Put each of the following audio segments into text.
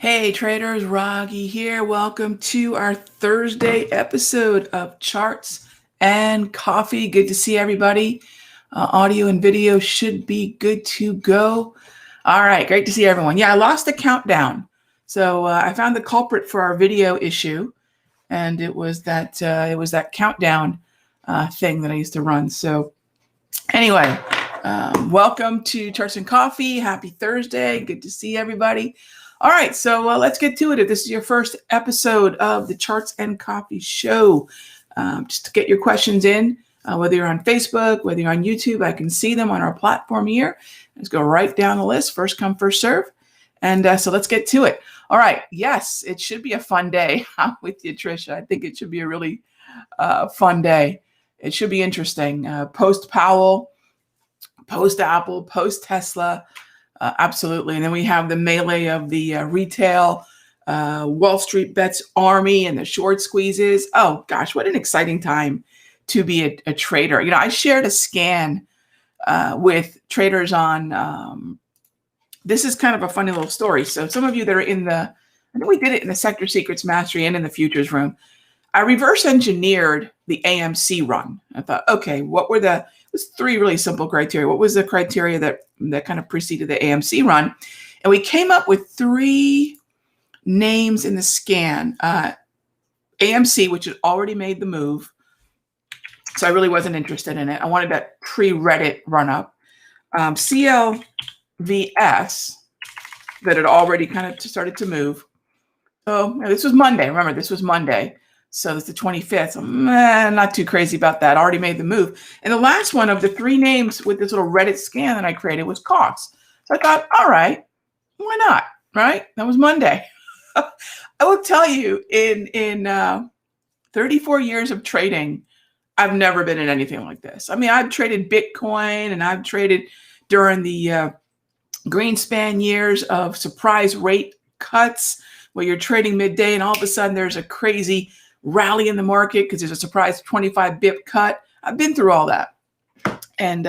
Hey traders, Raghee here. Welcome to our Thursday episode of Charts and Coffee. Good to see everybody. Audio and video should be good to go. All right, great to see everyone. Yeah, I lost the countdown. So I found the culprit for our video issue, and it was that countdown thing that I used to run. So anyway, welcome to Charts and Coffee. Happy Thursday. Good to see everybody. All right, so let's get to it. If this is your first episode of the Charts and Coffee Show, just to get your questions in, whether you're on Facebook, whether you're on YouTube, I can see them on our platform here. Let's go right down the list, first come, first serve. And so let's get to it. All right, yes, it should be a fun day. I'm with you, Trisha. I think it should be a really fun day. It should be interesting. Post-Powell, post-Apple, post-Tesla. Absolutely. And then we have the melee of the retail, Wall Street bets army and the short squeezes. Oh, gosh, what an exciting time to be a trader. You know, I shared a scan with traders on, this is kind of a funny little story. So some of you that are I know we did it in the Sector Secrets Mastery and in the Futures Room. I reverse engineered the AMC run. I thought, okay, it was three really simple criteria. What was the criteria that kind of preceded the AMC run? And we came up with three names in the scan. AMC, which had already made the move. So I really wasn't interested in it. I wanted that pre-Reddit run-up. CLVS, that had already kind of started to move. So this was Monday. Remember, this was Monday. So it's the 25th. I'm not too crazy about that. Already made the move. And the last one of the three names with this little Reddit scan that I created was Cox. So I thought, all right, why not? Right? That was Monday. I will tell you, in 34 years of trading, I've never been in anything like this. I mean, I've traded Bitcoin and I've traded during the Greenspan years of surprise rate cuts where you're trading midday and all of a sudden there's a crazy rally in the market because there's a surprise 25 bip cut. I've been through all that. And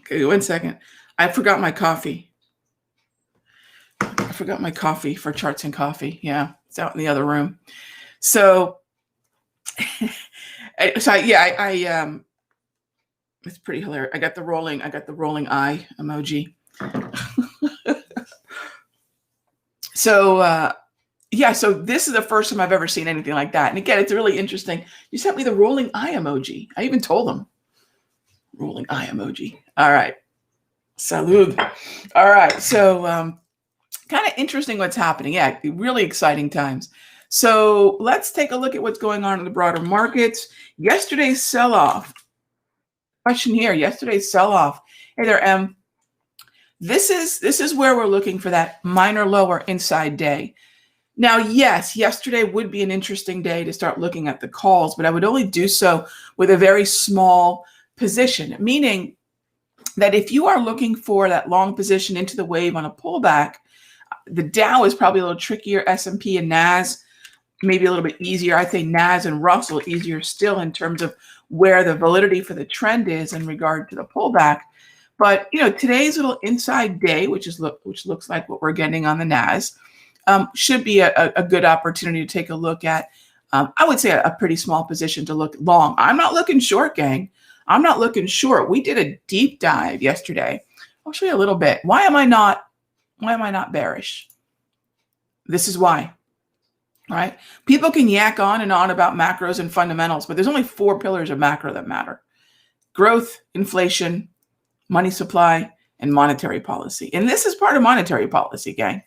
okay, 1 second. I forgot my coffee. I forgot my coffee for Charts and Coffee. Yeah, it's out in the other room. So, it's pretty hilarious. I got the rolling eye emoji. So, yeah, so this is the first time I've ever seen anything like that. And again, it's really interesting. You sent me the rolling eye emoji. I even told them. Rolling eye emoji. All right. Salud. All right. So kind of interesting what's happening. Yeah, really exciting times. So let's take a look at what's going on in the broader markets. Yesterday's sell-off. Question here. Yesterday's sell-off. Hey there, Em. This is where we're looking for that minor lower inside day. Now, yes, yesterday would be an interesting day to start looking at the calls, but I would only do so with a very small position, meaning that if you are looking for that long position into the wave on a pullback, the Dow is probably a little trickier, S&P and NAS, maybe a little bit easier. I'd say NAS and Russell easier still in terms of where the validity for the trend is in regard to the pullback. But, you know, today's little inside day, which looks like what we're getting on the NAS, should be a good opportunity to take a look at, I would say a pretty small position to look long. I'm not looking short, gang. I'm not looking short. We did a deep dive yesterday. I'll show you a little bit. Why am I not bearish? This is why, right? People can yak on and on about macros and fundamentals, but there's only 4 pillars of macro that matter: growth, inflation, money supply, and monetary policy. And this is part of monetary policy, gang.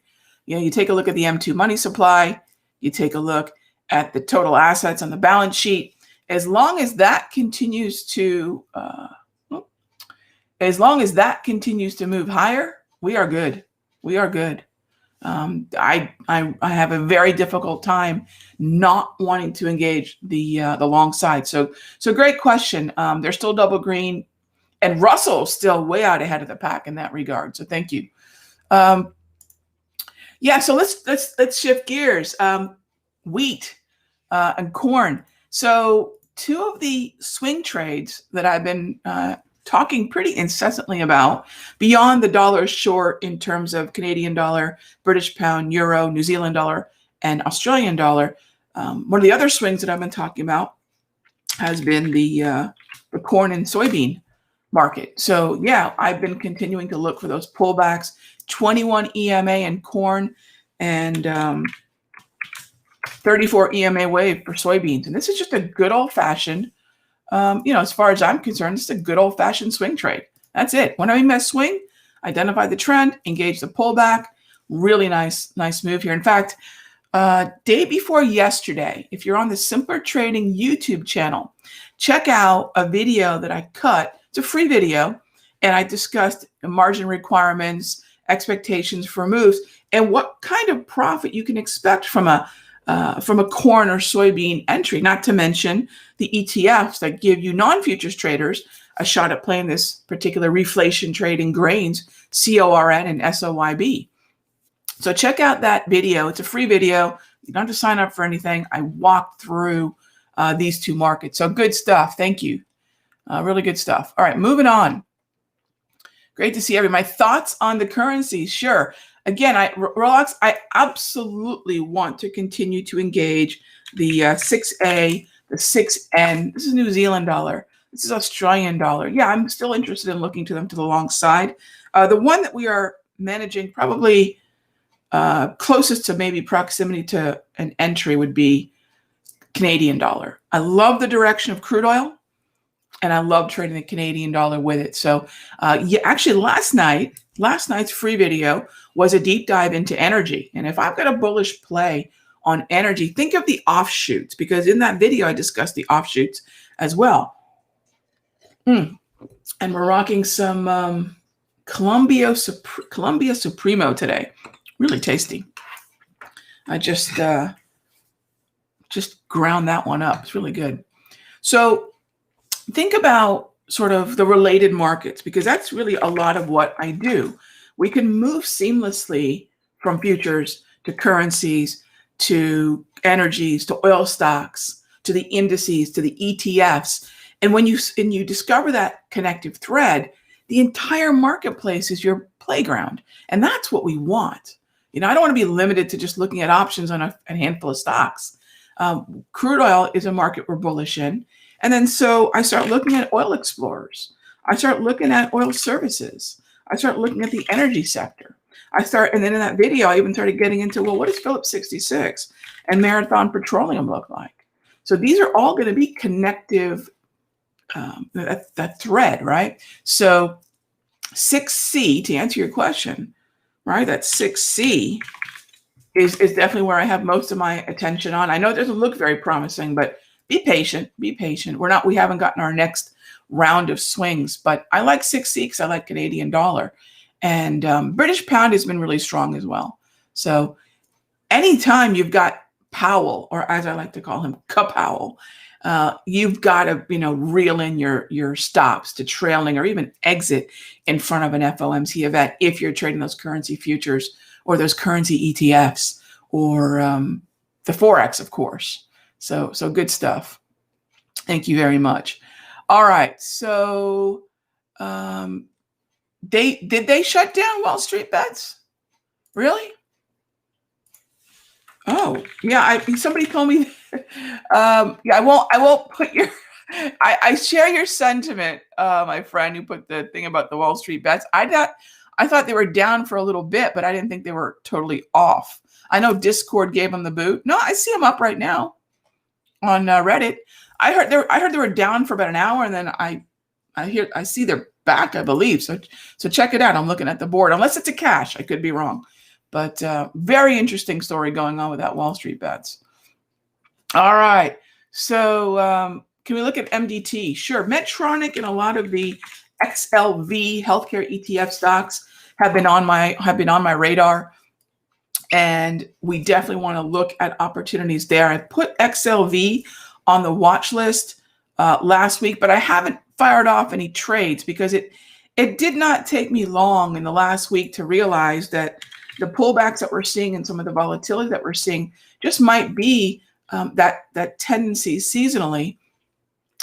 You know, you take a look at the M2 money supply, you take a look at the total assets on the balance sheet. As long as that continues to move higher, we are good. We are good. I have a very difficult time not wanting to engage the long side. So great question. They're still double green, and Russell's still way out ahead of the pack in that regard. So thank you. Yeah, so let's shift gears. Wheat and corn. So 2 of the swing trades that I've been talking pretty incessantly about, beyond the dollar short in terms of Canadian dollar, British pound, euro, New Zealand dollar, and Australian dollar. One of the other swings that I've been talking about has been the corn and soybean market. So yeah, I've been continuing to look for those pullbacks. 21 EMA in corn and 34 EMA wave for soybeans. And this is just a good old-fashioned, as far as I'm concerned, it's a good old-fashioned swing trade. That's it. When I miss swing, identify the trend, engage the pullback. Really nice move here. In fact, day before yesterday, if you're on the Simpler Trading YouTube channel, check out a video that I cut. It's a free video, and I discussed margin requirements, expectations for moves, and what kind of profit you can expect from a corn or soybean entry, not to mention the ETFs that give you non-futures traders a shot at playing this particular reflation trade in grains, CORN and SOYB. So check out that video. It's a free video. You don't have to sign up for anything. I walked through these two markets. So good stuff. Thank you. Really good stuff. All right, moving on. Great to see everybody. My thoughts on the currencies. Sure. Again, Rolex, I absolutely want to continue to engage the 6A, the 6N. This is New Zealand dollar. This is Australian dollar. Yeah, I'm still interested in looking to them to the long side. The one that we are managing probably closest to maybe proximity to an entry would be Canadian dollar. I love the direction of crude oil, and I love trading the Canadian dollar with it. So actually last night's free video was a deep dive into energy. And if I've got a bullish play on energy, think of the offshoots, because in that video I discussed the offshoots as well. And we're rocking some Colombia Supremo today. Really tasty. I just ground that one up. It's really good. So think about sort of the related markets, because that's really a lot of what I do. We can move seamlessly from futures to currencies to energies to oil stocks to the indices to the ETFs. And when you discover that connective thread, the entire marketplace is your playground. And that's what we want. I don't want to be limited to just looking at options on a handful of stocks. Crude oil is a market we're bullish in. And then so I start looking at oil explorers. I start looking at oil services. I start looking at the energy sector. And then in that video, I even started getting into, well, what does Phillips 66 and Marathon Petroleum look like? So these are all going to be connective, that thread, right? So 6C, to answer your question, right? That 6C is definitely where I have most of my attention on. I know it doesn't look very promising, but be patient. Be patient. We haven't gotten our next round of swings, but I like 6C because I like Canadian dollar, and British pound has been really strong as well. So anytime you've got Powell, or as I like to call him, Powell, you've got to reel in your stops to trailing or even exit in front of an FOMC event if you're trading those currency futures or those currency ETFs or the Forex, of course. So good stuff. Thank you very much. All right. So did they shut down Wall Street Bets? Really? Oh, yeah. Somebody told me. Yeah, I won't put your. I share your sentiment, my friend who put the thing about the Wall Street Bets. I thought they were down for a little bit, but I didn't think they were totally off. I know Discord gave them the boot. No, I see them up right now on Reddit. I heard they were down for about an hour, and then I see they're back, I believe. So check it out. I'm looking at the board, unless it's a cash. I could be wrong, but very interesting story going on with that Wall Street Bets. All right. So can we look at MDT? Sure. Medtronic and a lot of the XLV healthcare ETF stocks have been on my radar. And we definitely want to look at opportunities there. I put XLV on the watch list last week, but I haven't fired off any trades because it did not take me long in the last week to realize that the pullbacks that we're seeing and some of the volatility that we're seeing just might be that tendency seasonally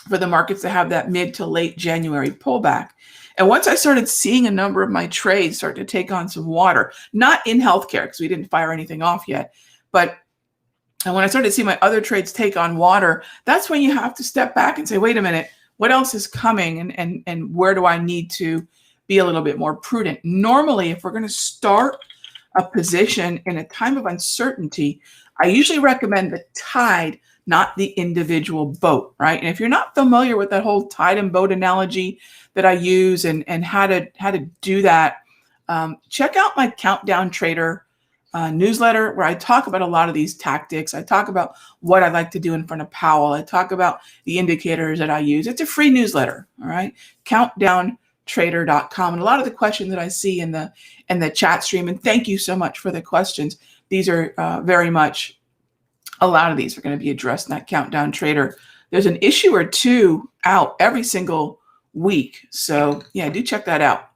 for the markets to have that mid to late January pullback. And once I started seeing a number of my trades start to take on some water, not in healthcare because we didn't fire anything off yet, but and when I started to see my other trades take on water, that's when you have to step back and say, wait a minute, what else is coming and where do I need to be a little bit more prudent? Normally, if we're going to start a position in a time of uncertainty, I usually recommend the tide, not the individual boat, right? And if you're not familiar with that whole tide and boat analogy that I use and how to do that, check out my Countdown Trader newsletter where I talk about a lot of these tactics. I talk about what I like to do in front of Powell. I talk about the indicators that I use. It's a free newsletter, all right? Countdowntrader.com. And a lot of the questions that I see in the chat stream, and thank you so much for the questions. These are very much, a lot of these are going to be addressed in that Countdown Trader. There's an issue or two out every single week. So yeah, do check that out.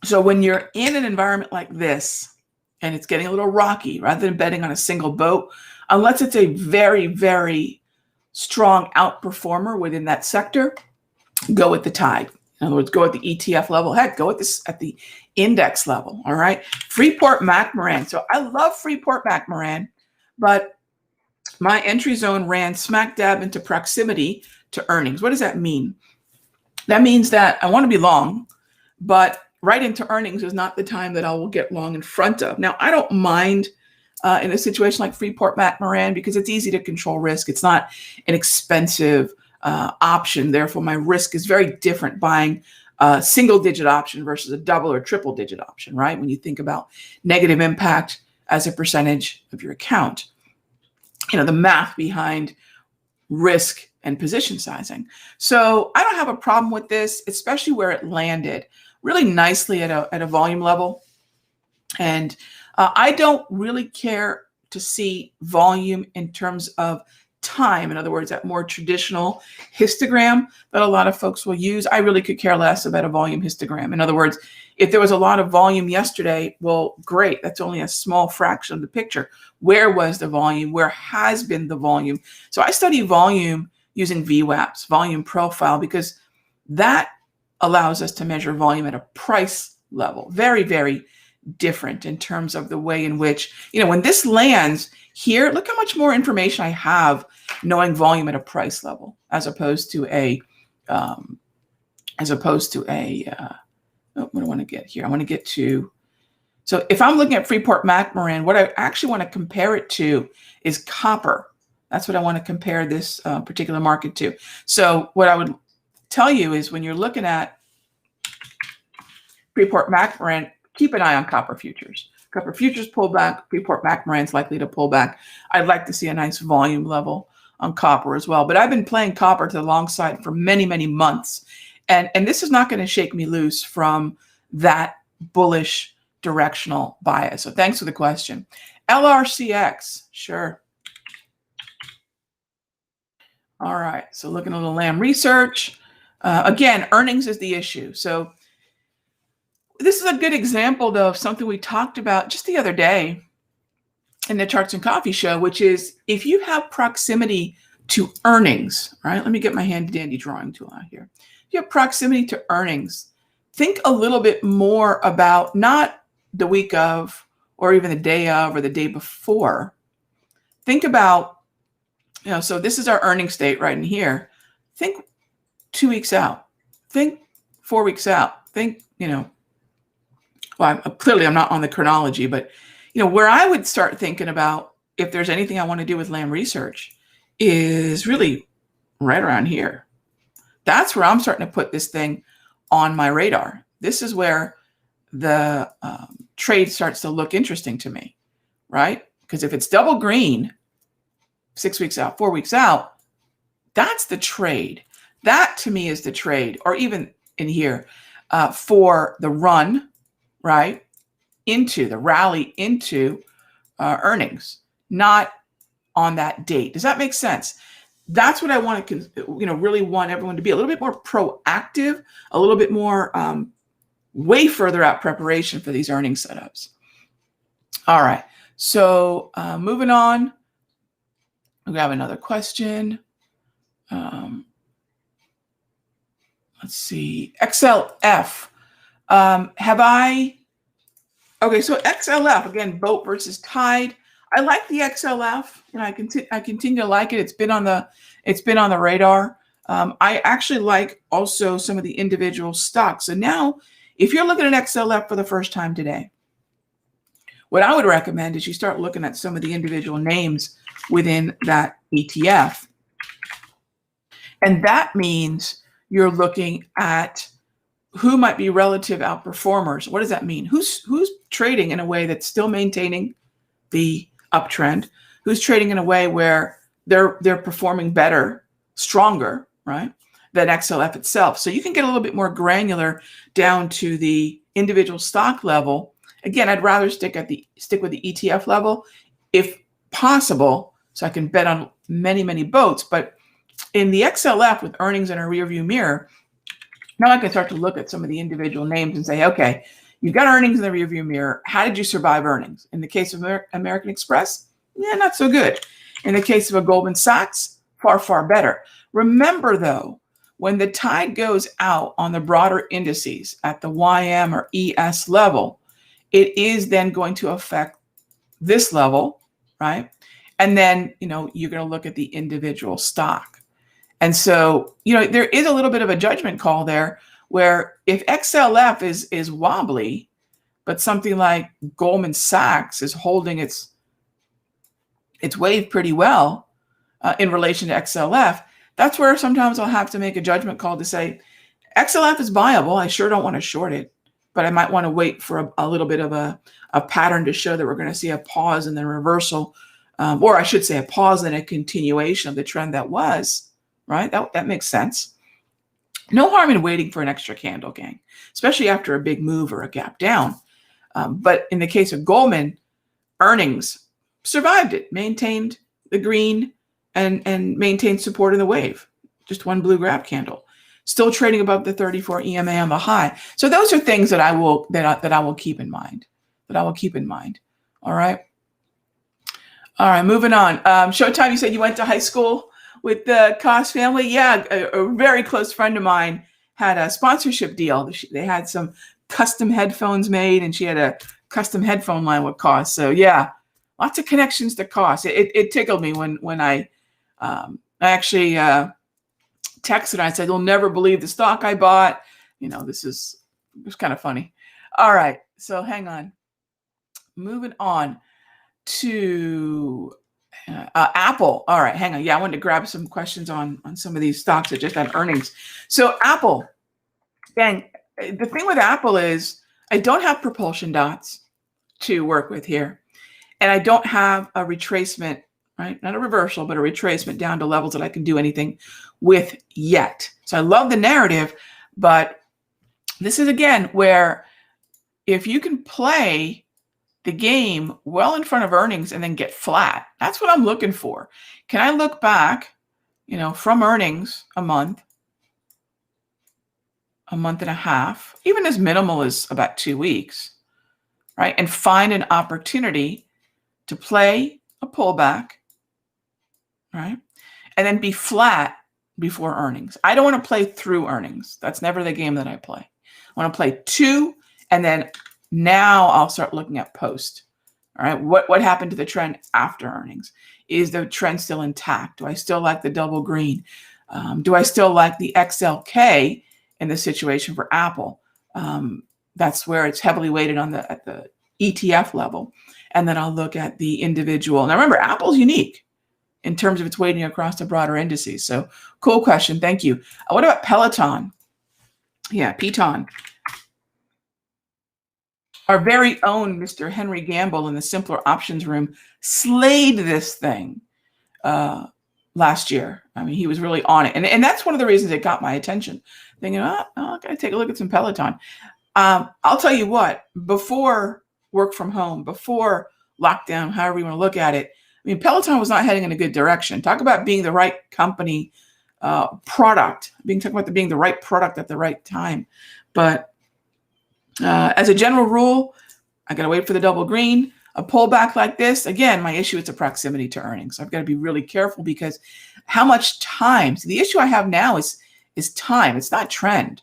So when you're in an environment like this and it's getting a little rocky, rather than betting on a single boat, unless it's a very, very strong outperformer within that sector, go with the tide. In other words, go at the ETF level. Heck, go at this at the index level. All right. Freeport-McMoRan. So I love Freeport-McMoRan, but my entry zone ran smack dab into proximity to earnings. What does that mean? That means that I want to be long, but right into earnings is not the time that I will get long in front of. Now, I don't mind in a situation like Freeport-McMoRan because it's easy to control risk. It's not an expensive option. Therefore, my risk is very different buying a single-digit option versus a double or triple-digit option, right? When you think about negative impact as a percentage of your account. You know, the math behind risk and position sizing. So I don't have a problem with this, especially where it landed really nicely at a volume level. And I don't really care to see volume in terms of time. In other words, that more traditional histogram that a lot of folks will use. I really could care less about a volume histogram. In other words, if there was a lot of volume yesterday, well, great. That's only a small fraction of the picture. Where was the volume? Where has been the volume? So I study volume using VWAPs, volume profile, because that allows us to measure volume at a price level. Very, very different in terms of the way in which, when this lands here, look how much more information I have knowing volume at a price level as opposed to what do I want to get here? I want to get to, so if I'm looking at Freeport-McMoRan, what I actually want to compare it to is copper. That's what I want to compare this particular market to. So what I would tell you is when you're looking at Freeport-McMoRan, keep an eye on copper futures. Copper futures pull back, Freeport-McMoRan is likely to pull back. I'd like to see a nice volume level on copper as well. But I've been playing copper to the long side for many, many months. And this is not going to shake me loose from that bullish directional bias. So thanks for the question. LRCX, sure. All right, so looking at a little Lam research. Again, earnings is the issue. So this is a good example, though, of something we talked about just the other day in the Charts and Coffee show, which is if you have proximity to earnings, right? Let me get my handy dandy drawing tool out here. If you have proximity to earnings, think a little bit more about not the week of or even the day of or the day before. Think about, so this is our earnings date right in here. Think 2 weeks out. Think 4 weeks out. Think, well, clearly I'm not on the chronology, but, where I would start thinking about if there's anything I want to do with Lam research is really right around here. That's where I'm starting to put this thing on my radar. This is where the trade starts to look interesting to me, right? Because if it's double green, 6 weeks out, 4 weeks out, that's the trade. That to me is the trade, or even in here for the run, right, into the rally into earnings, not on that date. Does that make sense? That's what I want to, really want everyone to be a little bit more proactive, a little bit more way further out preparation for these earnings setups. All right, so moving on. We have another question. Let's see. XLF. Okay, so XLF, again, boat versus tide. I like the XLF, and I continue to like it. It's been on the radar. I actually like also some of the individual stocks. So now, if you're looking at XLF for the first time today, what I would recommend is you start looking at some of the individual names within that ETF. And that means you're looking at who might be relative outperformers. What does that mean? Who's trading in a way that's still maintaining the uptrend? Who's trading in a way where they're performing better, stronger, right, than XLF itself? So you can get a little bit more granular down to the individual stock level. Again, I'd rather stick with the ETF level if possible, so I can bet on many, many boats. But in the XLF with earnings in a rearview mirror, now I can start to look at some of the individual names and say, okay, you've got earnings in the rearview mirror. How did you survive earnings? In the case of American Express, yeah, not so good. In the case of a Goldman Sachs, far, far better. Remember, though, when the tide goes out on the broader indices at the YM or ES level, it is then going to affect this level, right? And then, you're going to look at the individual stock. And so, there is a little bit of a judgment call there where if XLF is wobbly, but something like Goldman Sachs is holding its wave pretty well in relation to XLF, that's where sometimes I'll have to make a judgment call to say, XLF is viable. I sure don't want to short it, but I might want to wait for a little bit of a pattern to show that we're going to see a pause and then reversal, or I should say a pause and a continuation of the trend that was. Right? That makes sense. No harm in waiting for an extra candle, gang, especially after a big move or a gap down. But in the case of Goldman, earnings survived it, maintained the green and maintained support in the wave. Just one blue grab candle. Still trading above the 34 EMA on the high. So those are things that I will keep in mind. All right. All right, moving on. Showtime, you said you went to high school with the Koss family. Yeah, a very close friend of mine had a sponsorship deal. They had some custom headphones made, and she had a custom headphone line with Koss. So yeah, lots of connections to Koss. It tickled me when I actually texted her. I said, "You'll never believe the stock I bought." It was kind of funny. All right, so hang on. Moving on to Apple. All right, hang on. Yeah, I wanted to grab some questions on some of these stocks that just had earnings. So Apple, and the thing with Apple is I don't have propulsion dots to work with here. And I don't have a retracement, right? Not a reversal, but a retracement down to levels that I can do anything with yet. So I love the narrative, but this is again where if you can play the game well in front of earnings and then get flat, that's what I'm looking for. Can I look back, from earnings a month and a half, even as minimal as about 2 weeks, right? And find an opportunity to play a pullback, right? And then be flat before earnings. I don't want to play through earnings. That's never the game that I play. I want to play to, and then now I'll start looking at post. All right, what happened to the trend after earnings? Is the trend still intact? Do I still like the double green? Do I still like the XLK in this situation for Apple? That's where it's heavily weighted at the ETF level. And then I'll look at the individual. Now remember, Apple's unique in terms of its weighting across the broader indices. So cool question. Thank you. What about Peloton? Yeah, Peloton. Our very own Mr. Henry Gamble in the Simpler Options Room slayed this thing last year. I mean, he was really on it. And that's one of the reasons it got my attention. Thinking, I got to take a look at some Peloton. I'll tell you what, before work from home, before lockdown, however you want to look at it, I mean, Peloton was not heading in a good direction. Talk about being the right company product, being the right product at the right time. But as a general rule, I got to wait for the double green. a pullback like this, again, my issue is the proximity to earnings. I've got to be really careful because how much time? So the issue I have now is time. It's not trend.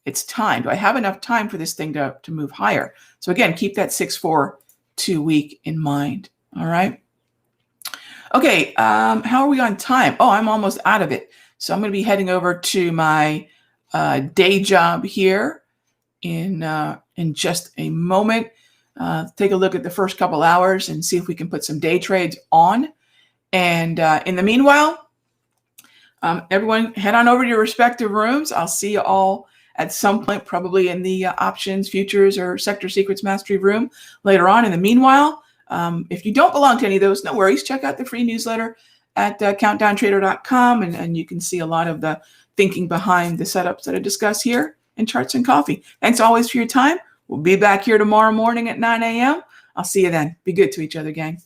It's time. Do I have enough time for this thing to move higher? So again, keep that 642 week in mind. All right. Okay. How are we on time? Oh, I'm almost out of it. So I'm going to be heading over to my day job here in just a moment. Take a look at the first couple hours and see if we can put some day trades on. And in the meanwhile, everyone head on over to your respective rooms. I'll see you all at some point, probably in the options, futures, or sector secrets mastery room later on. In the meanwhile, if you don't belong to any of those, no worries. Check out the free newsletter at countdowntrader.com, and you can see a lot of the thinking behind the setups that I discuss here in Charts and Coffee. Thanks always for your time. We'll be back here tomorrow morning at 9 a.m. I'll see you then. Be good to each other, gang.